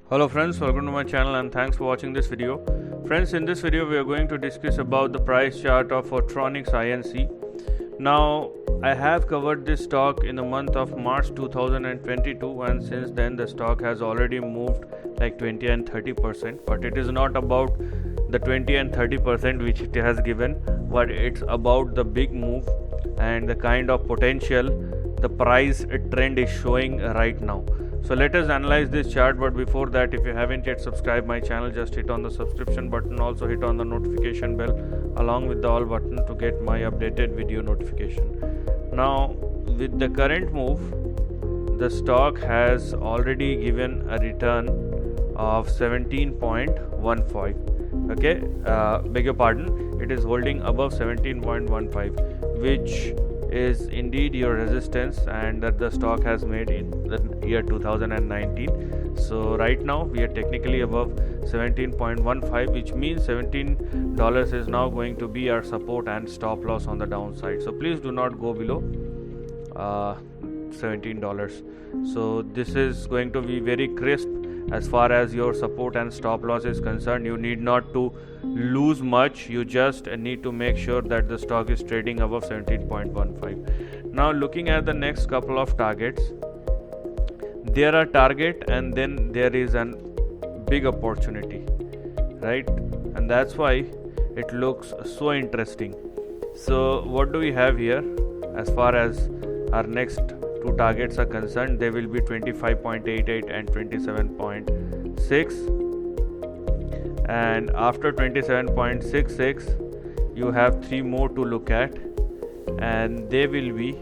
Hello friends, welcome to my channel and thanks for watching this video. Friends, in this video we are going to discuss about the price chart of Photronics INC. Now I have covered this stock in the month of March 2022 and since then the stock has already moved like 20 and 30%, but it is not about the 20 and 30% which it has given, but it's about the big move and the kind of potential the price trend is showing right now. So let us analyze this chart, but before that, if you haven't yet subscribed my channel, just hit on the subscription button, also hit on the notification bell along with the all button to get my updated video notification. Now with the current move, the stock has already given a return of 17.15. okay, beg your pardon, it is holding above 17.15, which is indeed your resistance and that the stock has made in the year 2019. So right now we are technically above 17.15, which means $17 is now going to be our support and stop loss on the downside. So please do not go below $17. So this is going to be very crisp as far as your support and stop loss is concerned. You need not to lose much, you just need to make sure that the stock is trading above 17.15. now looking at the next couple of targets, there are target and then there is an big opportunity, right? And that's why it looks so interesting. So what do we have here as far as our next two targets are concerned? They will be 25.88 and 27.6, and after 27.66 you have three more to look at, and they will be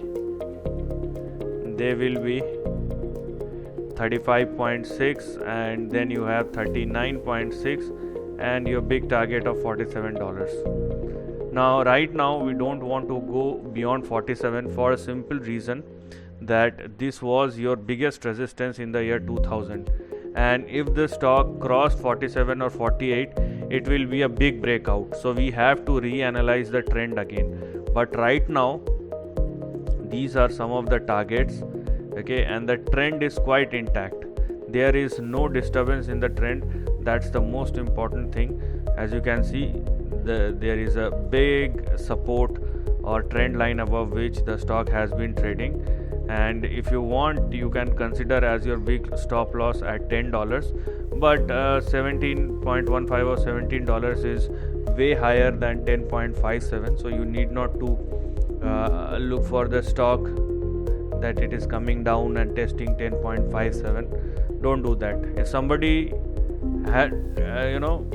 35.6, and then you have 39.6 and your big target of $47. Now right now we don't want to go beyond 47 for a simple reason that this was your biggest resistance in the year 2000, and if the stock crossed 47 or 48 it will be a big breakout. So we have to reanalyze the trend again, but right now these are some of the targets, okay, and the trend is quite intact. There is no disturbance in the trend. That's the most important thing. As you can see, there is a big support or trend line above which the stock has been trading, and if you want you can consider as your big stop loss at $10, but 17.15 or $17 is way higher than 10.57, so you need not to look for the stock that it is coming down and testing 10.57. don't do that. If somebody had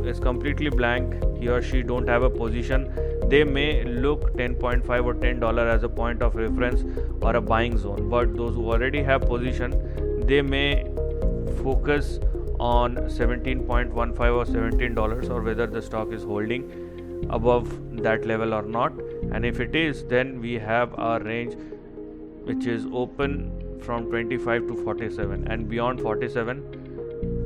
is completely blank, he or she don't have a position, they may look 10.5 or $10 as a point of reference or a buying zone, but those who already have position, they may focus on 17.15 or $17 or whether the stock is holding above that level or not, and if it is, then we have our range which is open from 25 to 47, and beyond 47,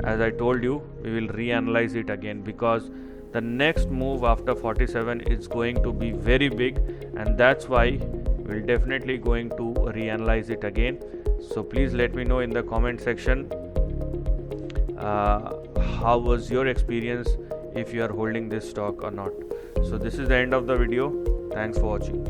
as I told you, we will reanalyze it again, because the next move after 47 is going to be very big, and that's why we'll definitely going to reanalyze it again. So please let me know in the comment section how was your experience, if you are holding this stock or not. So this is the end of the video. Thanks for watching.